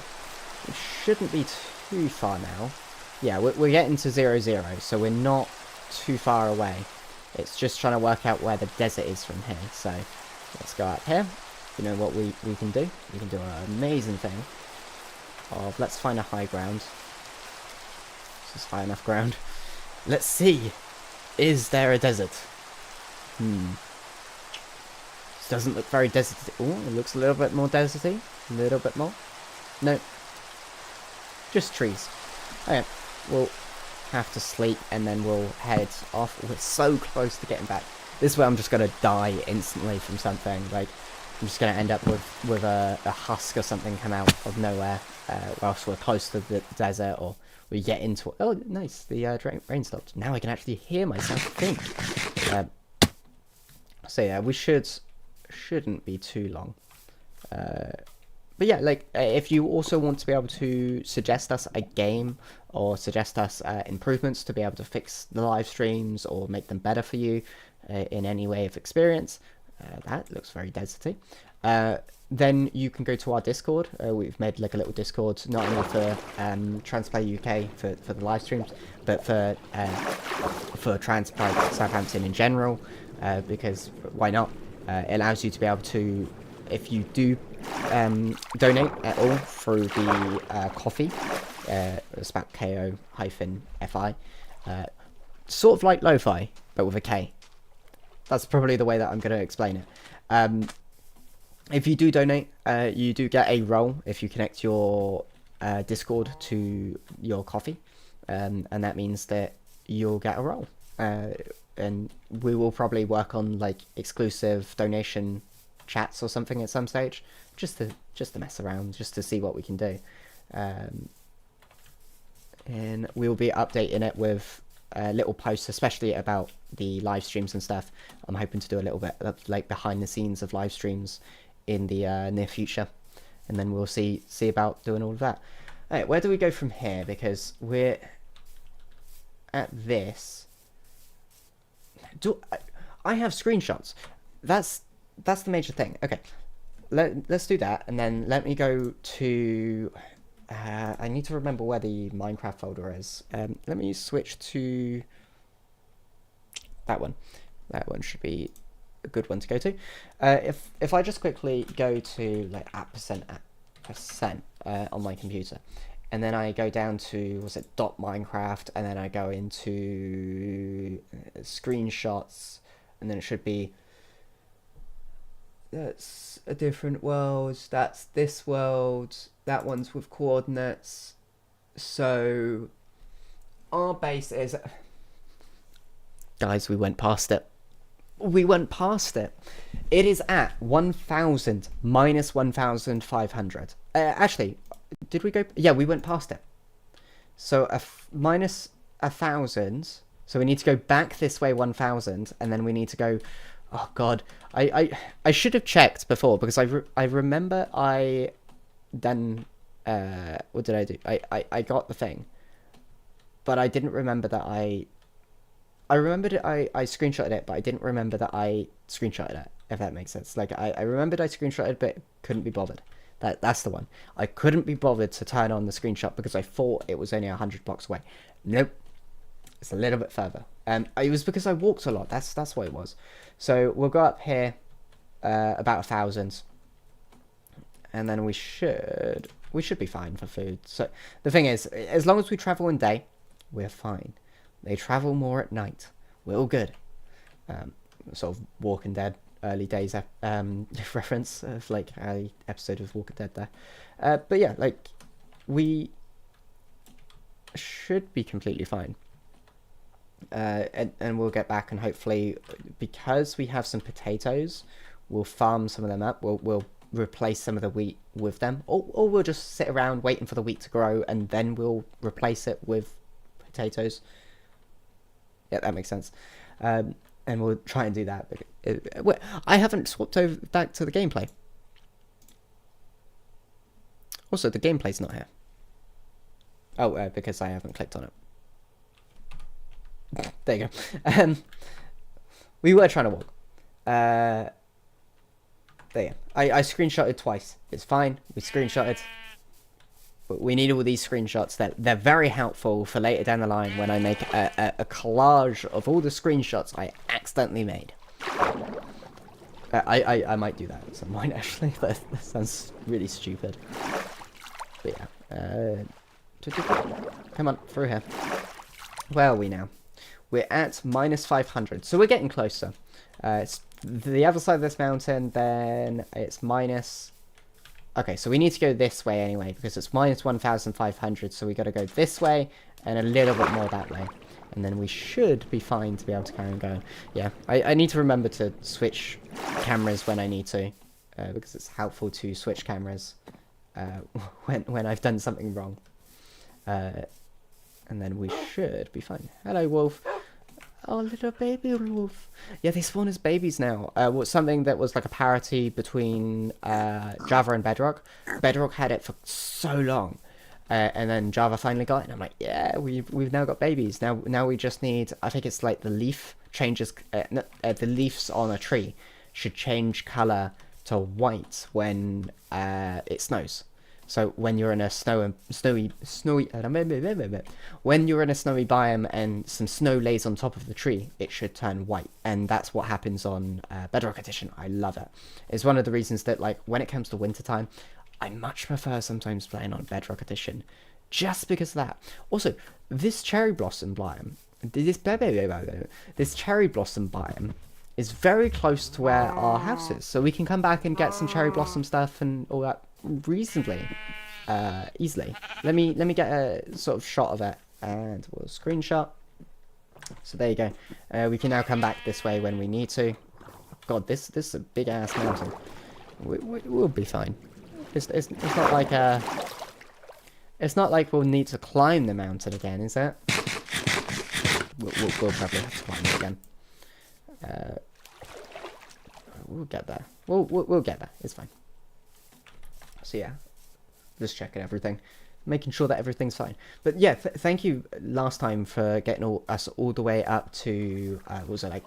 it shouldn't be too far now. Yeah, we're getting to 0, 0, so we're not too far away. It's just trying to work out where the desert is from here. So let's go up here. You know what we can do? We can do an amazing thing of, let's find a high ground. This is high enough ground. Let's see. Is there a desert? This doesn't look very deserty. Oh, it looks a little bit more deserty. A little bit more. No. Just trees. Okay, we'll have to sleep and then we'll head off. We're so close to getting back. This is where I'm just going to die instantly from something. Like, I'm just going to end up with a husk or something come out of nowhere whilst we're close to the desert, or we get into... Oh, nice. The rain stopped. Now I can actually hear myself think. So yeah, we shouldn't be too long. But yeah, like, if you also want to be able to suggest us a game or suggest us improvements to be able to fix the live streams or make them better for you in any way of experience, that looks very deserty. Then you can go to our Discord. We've made like a little Discord, not only for TransPlayUK for the live streams, but for Trans Pride Southampton in general, because why not? It allows you to be able to, if you do donate at all through the coffee, it's about ko-fi, sort of like lo-fi, but with a K. That's probably the way that I'm going to explain it. If you do donate, you do get a role if you connect your Discord to your coffee, and that means that you'll get a role. And we will probably work on like exclusive donation chats or something at some stage, just to mess around, just to see what we can do. And we'll be updating it with little posts, especially about the live streams and stuff. I'm hoping to do a little bit of like behind the scenes of live streams in the near future, and then we'll see about doing all of that. All right, where do we go from here? Because we're at this. I have screenshots? That's the major thing. Okay, let's do that, and then let me go to. I need to remember where the Minecraft folder is. Let me switch to that one. That one should be a good one to go to. If I just quickly go to like %, on my computer, and then I go down to, was it .minecraft, and then I go into screenshots, and then it should be, that's a different world, that's this world, that one's with coordinates. So our base is, guys, we went past it. It is at 1000 minus 1500. Actually, did we go? Yeah, we went past it. So minus 1000. So we need to go back this way 1000, and then we need to go. Oh God, I should have checked before, because I remember I then what did I do? I got the thing, but I didn't remember that I remembered it, I screenshotted it, but I didn't remember that I screenshotted it, if that makes sense. Like, I remembered I screenshotted, but couldn't be bothered. That's the one. I couldn't be bothered to turn on the screenshot because I thought it was only 100 blocks away. Nope. It's a little bit further. It was because I walked a lot. That's what it was. So we'll go up here about 1,000. And then we should be fine for food. So the thing is, as long as we travel in day, we're fine. They travel more at night. We're all good. Sort of Walking Dead early days reference of like a episode of Walking Dead there. But yeah, like we should be completely fine. And we'll get back, and hopefully, because we have some potatoes, we'll farm some of them up. We'll replace some of the wheat with them, or we'll just sit around waiting for the wheat to grow, and then we'll replace it with potatoes. Yeah, that makes sense. And we'll try and do that. I haven't swapped over back to the gameplay. Also, the gameplay's not here. Oh, because I haven't clicked on it. There you go. We were trying to walk. There you go. I screenshotted twice. It's fine. We screenshotted. But we need all these screenshots. They're very helpful for later down the line when I make a collage of all the screenshots I accidentally made. I might do that at some point, actually. That sounds really stupid. But yeah. Come on, through here. Where are we now? We're at minus 500, so we're getting closer. It's the other side of this mountain, then it's minus... Okay, so we need to go this way anyway, because it's minus 1,500, so we got to go this way, and a little bit more that way. And then we should be fine to be able to carry on going. Yeah, I need to remember to switch cameras when I need to, because it's helpful to switch cameras when I've done something wrong. And then we should be fine. Hello, wolf. Oh, little baby wolf. Yeah, they spawn as babies now. Something that was like a parity between Java and Bedrock. Bedrock had it for so long. And then Java finally got it. And I'm like, yeah, we've now got babies. Now we just need... I think it's like the leaf changes... the leaves on a tree should change colour to white when it snows. So when you're in a snowy when you're in a snowy biome and some snow lays on top of the tree, it should turn white, and that's what happens on Bedrock Edition. I love it. It's one of the reasons that, like, when it comes to wintertime, I much prefer sometimes playing on Bedrock Edition, just because of that. Also, this cherry blossom biome, this cherry blossom biome is very close to where our house is, so we can come back and get some cherry blossom stuff and all that reasonably easily. Let me get a sort of shot of it, and we'll screenshot. So there you go. We can now come back this way when we need to. God, this is a big ass mountain. We'll be fine. It's not like it's not like we'll need to climb the mountain again, is it? We'll probably have to climb it again. We'll get there. We'll get there. It's fine. So yeah, just checking everything, making sure that everything's fine. But yeah, thank you last time for getting us all the way up to what was it, like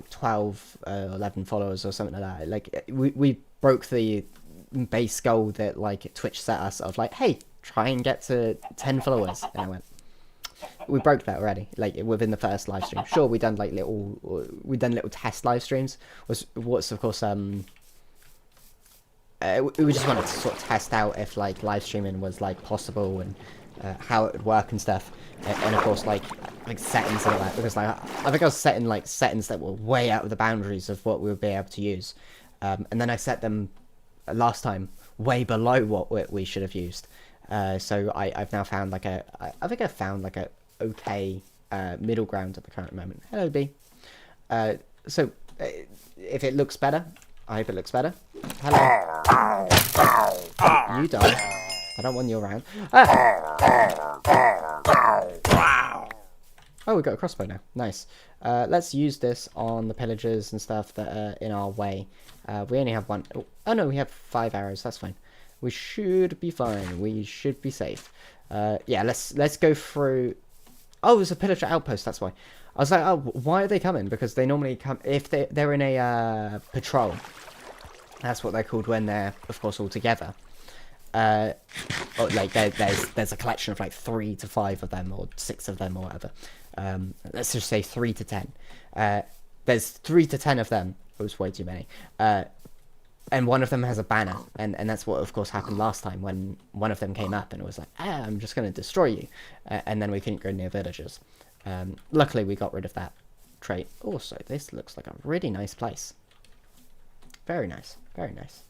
12, 11 followers or something like that. Like we broke the base goal that like Twitch set us of like, hey, try and get to 10 followers. And I went, we broke that already, like within the first live stream. Sure, we done little test live streams. What's of course we just wanted to sort of test out if like live streaming was like possible and how it would work and stuff, and of course like settings and all that, because like I think I was setting like settings that were way out of the boundaries of what we would be able to use, and then I set them last time way below what we should have used. So I've now found like I think I've found like a okay middle ground at the current moment. Hello, B. So if it looks better, I hope it looks better. Hello. Oh, you die. I don't want you around. Oh, we've got a crossbow now. Nice. Let's use this on the pillagers and stuff that are in our way. We only have one. Oh no, we have 5 arrows. That's fine. We should be fine. We should be safe. Yeah, let's go through. Oh, there's a pillager outpost. That's why. I was like, oh, why are they coming? Because they normally come if they're in a patrol. That's what they're called when they're, of course, all together. or like there's a collection of like 3 to 5 of them or 6 of them or whatever. Let's just say 3 to 10. There's 3 to 10 of them. It was way too many. And one of them has a banner, and that's what of course happened last time when one of them came up and it was like, I'm just going to destroy you, and then we couldn't go near villagers. Luckily we got rid of that trait. Also, this looks like a really nice place. Very nice, very nice.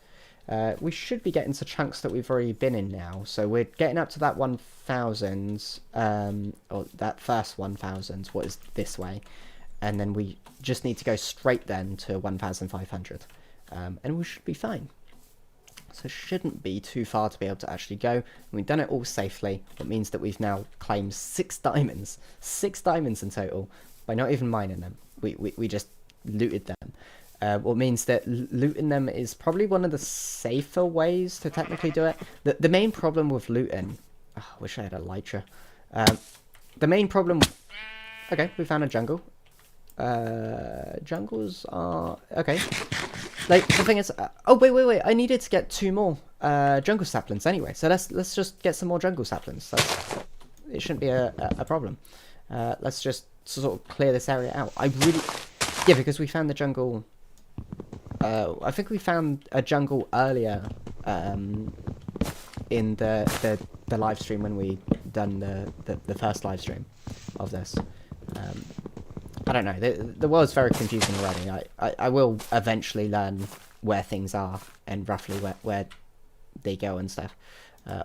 We should be getting to chunks that we've already been in now, so we're getting up to that 1,000, or that first 1,000, what is this way, and then we just need to go straight then to 1,500, and we should be fine. So it shouldn't be too far to be able to actually go. And we've done it all safely. It means that we've now claimed 6 diamonds. 6 diamonds in total, by not even mining them. We just looted them. What means that looting them is probably one of the safer ways to technically do it. The main problem with looting... Oh, I wish I had a elytra. The main problem... Okay, we found a jungle. Jungles are... Okay. Like, the thing is... oh, wait. I needed to get 2 more jungle saplings anyway. So let's just get some more jungle saplings. It shouldn't be a problem. Let's just sort of clear this area out. I really... Yeah, because we found the jungle... I think we found a jungle earlier in the live stream when we done the first live stream of this. I don't know. The world's very confusing already. I will eventually learn where things are and roughly where they go and stuff.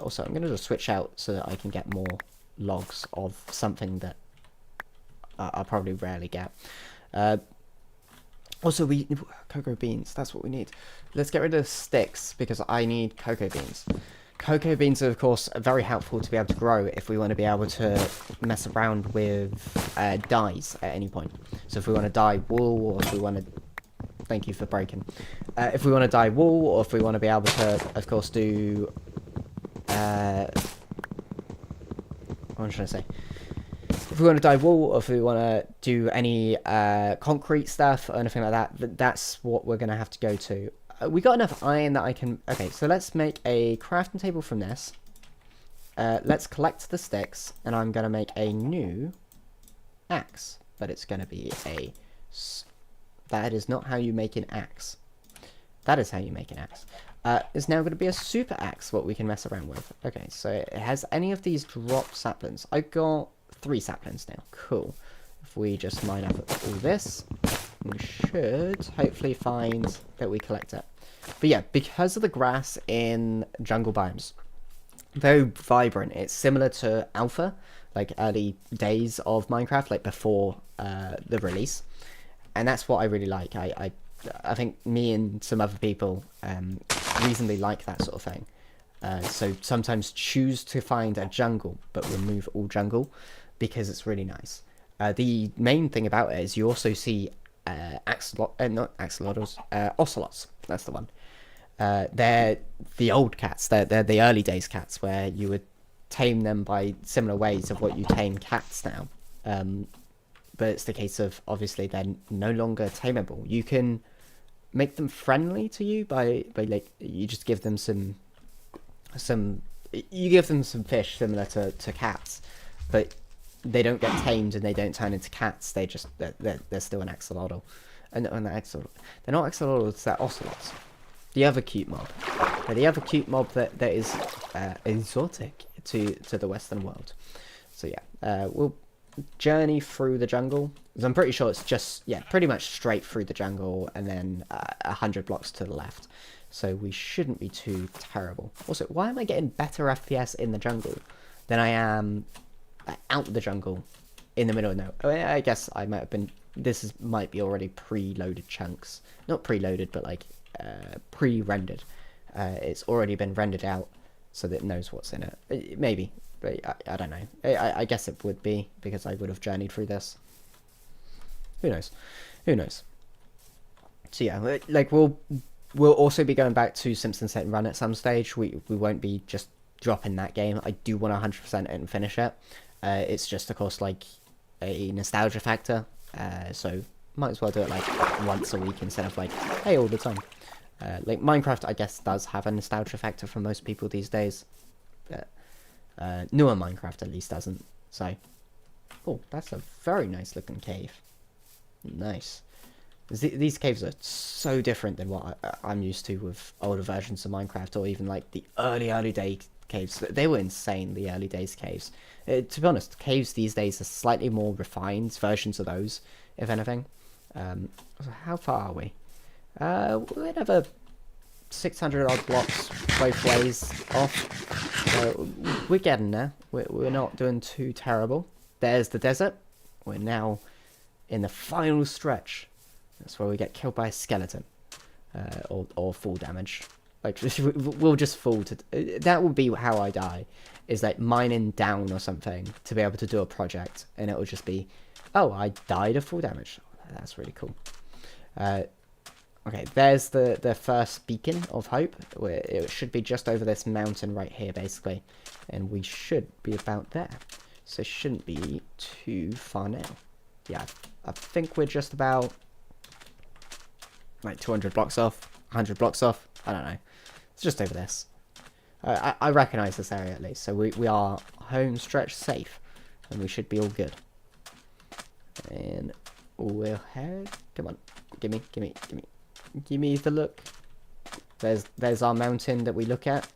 Also, I'm going to just switch out so that I can get more logs of something that I'll probably rarely get. Also, cocoa beans, that's what we need. Let's get rid of the sticks, because I need cocoa beans. Cocoa beans are, of course, very helpful to be able to grow if we want to be able to mess around with dyes at any point. So if we want to dye wool, or if we want to... Thank you for breaking. If we want to dye wool, or if we want to be able to, of course, do... what am I trying to say? If we want to dye wool, or if we want to do any concrete stuff or anything like that, that's what we're going to have to go to. We got enough iron that I can... Okay, so let's make a crafting table from this. Let's collect the sticks, and I'm going to make a new axe. But it's going to be a... That is not how you make an axe. That is how you make an axe. It's now going to be a super axe, what we can mess around with. Okay, so it has any of these drop saplings. I got 3 saplings now. Cool. If we just mine up all this, we should hopefully find that we collect it. But yeah, because of the grass in jungle biomes, very vibrant. It's similar to alpha, like early days of Minecraft, like before the release. And that's what I really like. I think me and some other people reasonably like that sort of thing. So sometimes choose to find a jungle, but remove all jungle, because it's really nice. The main thing about it is you also see not axolotls, ocelots. That's the one. They're the old cats. They're the early days cats, where you would tame them by similar ways of what you tame cats now. But it's the case of, obviously, they're no longer tameable. You can make them friendly to you by like, you just give them some fish similar to cats, but they don't get tamed and they don't turn into cats. They're still an axolotl. And they're not axolotls, they're ocelots. The other cute mob. The other cute mob that is exotic to the Western world. So yeah, we'll journey through the jungle. Because I'm pretty sure it's just, yeah, pretty much straight through the jungle and then 100 blocks to the left. So we shouldn't be too terrible. Also, why am I getting better FPS in the jungle than I am out the jungle in the middle of nowhere? I guess I might have been... This might be already pre-loaded chunks. Not pre-loaded, but like pre-rendered. It's already been rendered out so that it knows what's in it. Maybe, but I don't know. I guess it would be, because I would have journeyed through this. Who knows? Who knows? So yeah, like we'll also be going back to Simpsons Hit and Run at some stage. We won't be just dropping that game. I do want to 100% it and finish it. It's just, of course, like a nostalgia factor. So might as well do it like once a week instead of like, hey, all the time. Like Minecraft, I guess, does have a nostalgia factor for most people these days. But newer Minecraft at least doesn't. So, oh, that's a very nice looking cave. Nice. These caves are so different than what I'm used to with older versions of Minecraft, or even like the early day caves. They were insane, the early days caves. To be honest, caves these days are slightly more refined versions of those, if anything. So how far are we? We're another 600 odd blocks both ways off. So we're getting there. We're not doing too terrible. There's the desert. We're now in the final stretch. That's where we get killed by a skeleton, or fall damage. Like we'll just fall to. That will be how I die, is like mining down or something to be able to do a project, and it will just be, oh, I died of fall damage. That's really cool. Okay, there's the first beacon of hope. Where it should be just over this mountain right here, basically, and we should be about there. So it shouldn't be too far now. Yeah, I think we're just about like 200 blocks off, 100 blocks off. I don't know. It's just over this. I recognise this area at least, so we are home stretch safe, and we should be all good. And we'll head. Come on, give me the look. There's our mountain that we look at.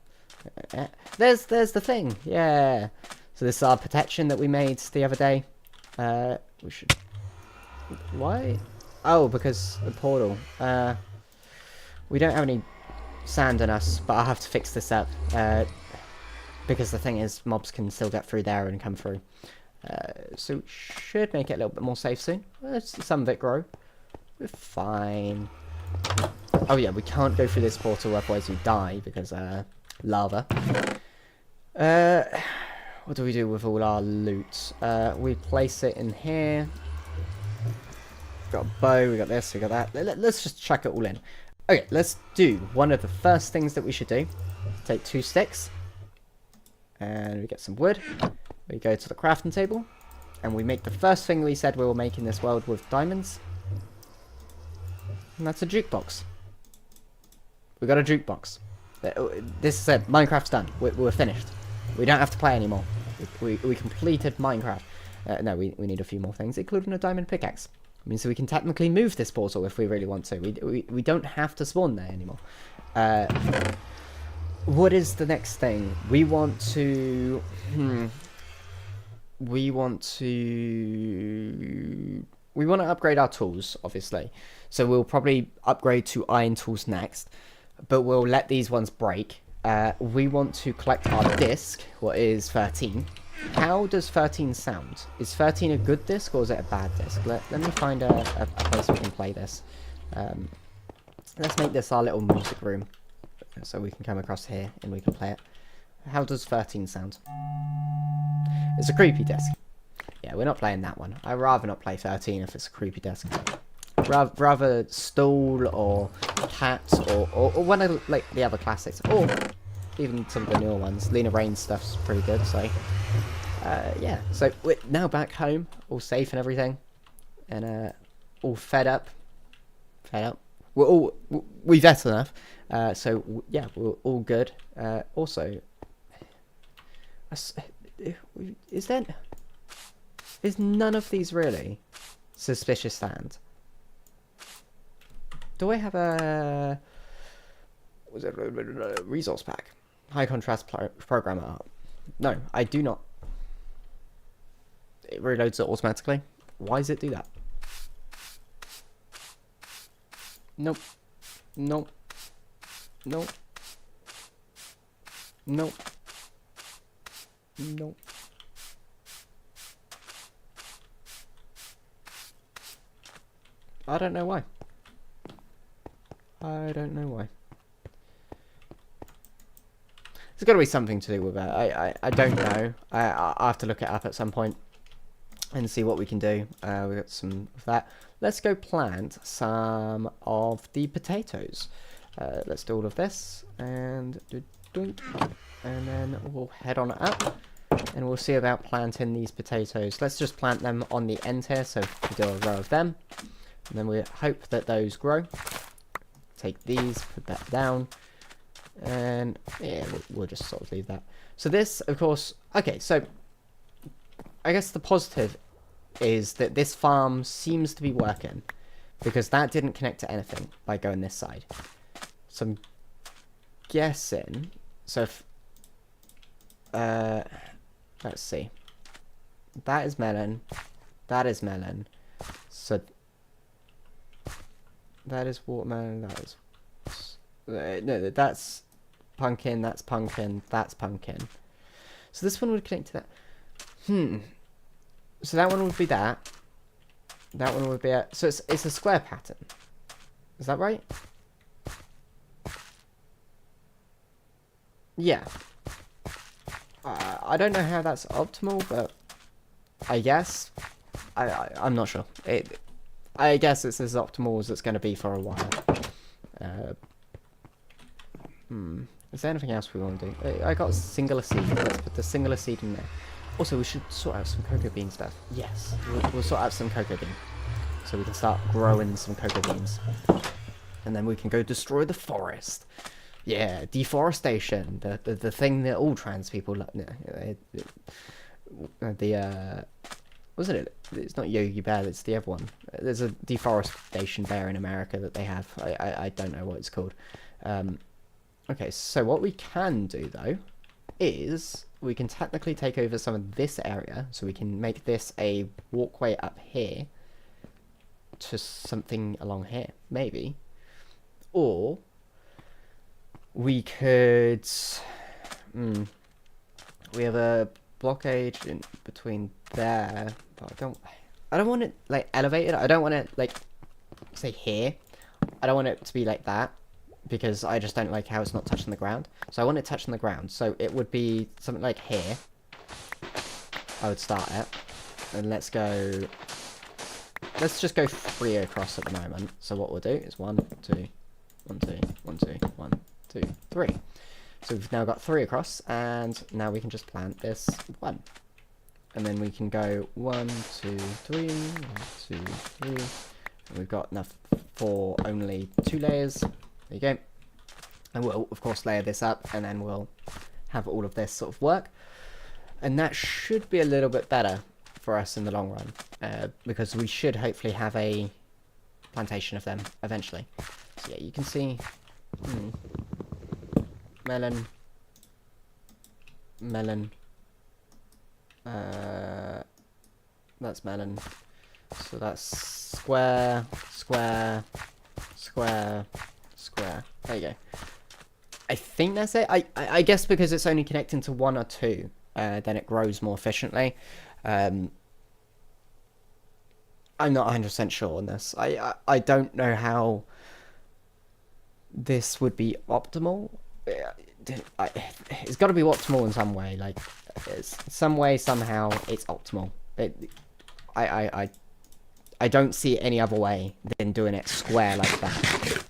There's the thing. Yeah. So this is our protection that we made the other day. We should. Why? Oh, because the portal. We don't have any sand on us, but I'll have to fix this up. Because the thing is, mobs can still get through there and come through. So should make it a little bit more safe soon. Let's see some of it grow. We're fine. Oh yeah, we can't go through this portal, otherwise we die because lava. What do we do with all our loot? We place it in here. Got a bow, we got this, we got that. Let's just chuck it all in. Okay, let's do one of the first things that we should do. Take 2 sticks. And we get some wood. We go to the crafting table. And we make the first thing we said we will make in this world with diamonds. And that's a jukebox. We got a jukebox. This is it. Minecraft's done. We're finished. We don't have to play anymore. We completed Minecraft. No, we need a few more things, including a diamond pickaxe. I mean, so we can technically move this portal if we really want to. We don't have to spawn there anymore. What is the next thing? We want to upgrade our tools, obviously. So we'll probably upgrade to iron tools next, but we'll let these ones break. We want to collect our disc, what is 13. How does 13 sound? Is 13 a good disc or is it a bad disc? Let me find a place we can play this. Let's make this our little music room, so we can come across here and we can play it. How does 13 sound? It's a creepy disc. Yeah, we're not playing that one. I'd rather not play 13 if it's a creepy disc. Rather Stool or Cat or one of like the other classics, or even some of the newer ones. Lena Rain's stuff's pretty good, so yeah. So we're now back home, all safe and everything, and all fed up. We've ate enough, so yeah, we're all good. Also, is none of these really suspicious sand? Do I have a resource pack? High contrast programmer art. No, I do not. It reloads it automatically. Why does it do that? Nope. Nope. Nope. Nope. Nope. I don't know why. I don't know why. There's got to be something to do with it. I don't know. I'll have to look it up at some point and see what we can do. We got some of that. Let's go plant some of the potatoes. Let's do all of this and then we'll head on up and we'll see about planting these potatoes. Let's just plant them on the end here, so we do a row of them, and then we hope that those grow. take these, put that down, and yeah, we'll just sort of leave that. So this, of course, okay, so I guess the positive is that this farm seems to be working because that didn't connect to anything by going this side. So I'm guessing, so if, let's see, that is melon, so that is watermelon, that is, no, that's pumpkin, that's pumpkin, that's pumpkin. So this one would connect to that. So that one would be that. That one would be a, so it's a square pattern. Is that right? Yeah. I don't know how that's optimal, but I guess I'm not sure. I guess it's as optimal as it's going to be for a while. Is there anything else we want to do? I got a singular seed. Let's put the singular seed in there. Also, we should sort out some cocoa bean stuff. Yes, we'll sort out some cocoa bean. So we can start growing some cocoa beans. And then we can go destroy the forest. Yeah, deforestation. The thing that all trans people love. Wasn't it? It's not Yogi Bear, it's the other one. There's a deforestation bear in America that they have. I don't know what it's called. Okay, so what we can do, though, is we can technically take over some of this area. So we can make this a walkway up here to something along here, maybe. Or we could... we have a blockade in between there, but I don't want it, like, elevated. I don't want it, like, say here. I don't want it to be like that, because I just don't like how it's not touching the ground. So I want it touching the ground. So it would be something like here. I would start it. And let's just go 3 across at the moment. So what we'll do is 1, 2, 1, 2, 1, 2, 1, 2, 3. So we've now got 3 across, and now we can just plant this 1. And then we can go 1, 2, 3, 1, 2, 3. And we've got enough for only 2 layers. There you go. And we'll, of course, layer this up, and then we'll have all of this sort of work. And that should be a little bit better for us in the long run, because we should hopefully have a plantation of them eventually. So yeah, you can see melon, that's melon. So that's square, square, square, square. There you go. I think that's it. I guess because it's only connecting to 1 or 2, then it grows more efficiently. I'm not 100% sure on this. I don't know how this would be optimal. It's got to be optimal in some way. Like, some way, somehow, it's optimal. I don't see it any other way than doing it square like that.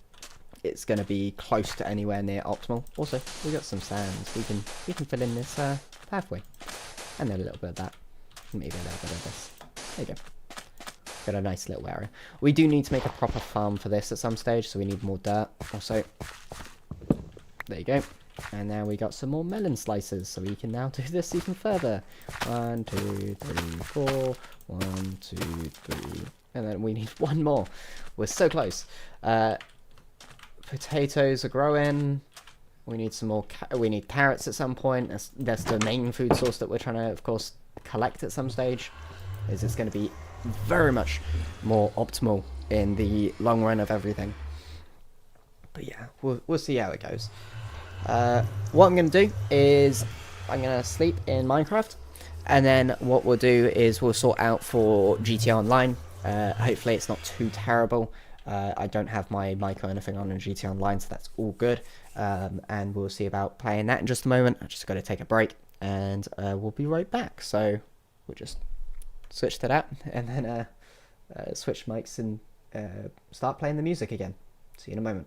It's going to be close to anywhere near optimal. Also, we got some sands. We can fill in this pathway, and then a little bit of that, maybe a little bit of this. There you go. Got a nice little area. We do need to make a proper farm for this at some stage, so we need more dirt. Also, there you go. And now we got some more melon slices, so we can now do this even further. 1, 2, 3, 4. 1, 2, 3, and then we need 1 more. We're so close. Potatoes are growing. We need some more. We need carrots at some point. That's the main food source that we're trying to, of course, collect at some stage. It's going to be very much more optimal in the long run of everything. But yeah, we'll see how it goes. What I'm going to do is I'm going to sleep in Minecraft, and then what we'll do is we'll sort out for GTA Online. Hopefully it's not too terrible. I don't have my mic or anything on in GTA Online, so that's all good. And we'll see about playing that in just a moment. I just got to take a break, and we'll be right back. So we'll just switch to that, and then switch mics and start playing the music again. See you in a moment.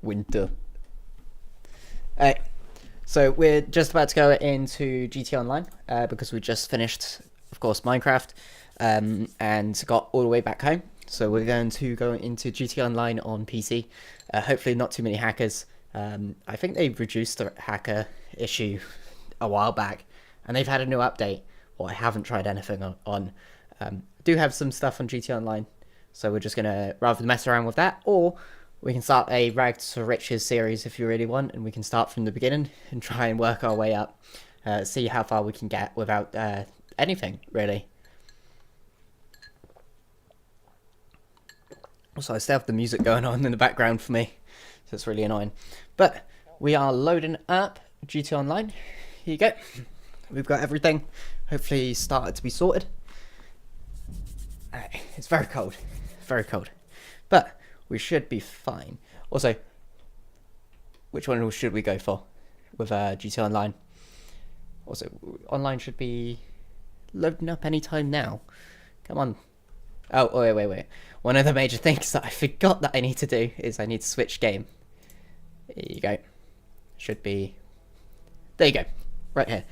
Winter. Alright, so we're just about to go into GT Online because we just finished, of course, Minecraft and got all the way back home. So we're going to go into GT Online on PC. Hopefully not too many hackers. I think they've reduced the hacker issue a while back, and they've had a new update. Well, I haven't tried anything on. Do have some stuff on GT Online, so we're just gonna rather mess around with that, or we can start a Rags to Riches series if you really want, and we can start from the beginning and try and work our way up, see how far we can get without anything really. Also, I still have the music going on in the background for me, so it's really annoying. But we are loading up GT Online. Here you go. We've got everything. Hopefully started to be sorted. It's very cold. Very cold. But we should be fine. Also, which one should we go for with GT Online? Also, online should be loading up anytime now. Come on. Oh, wait. One of the major things that I forgot that I need to do is I need to switch game. Here you go. Should be... There you go. Right here.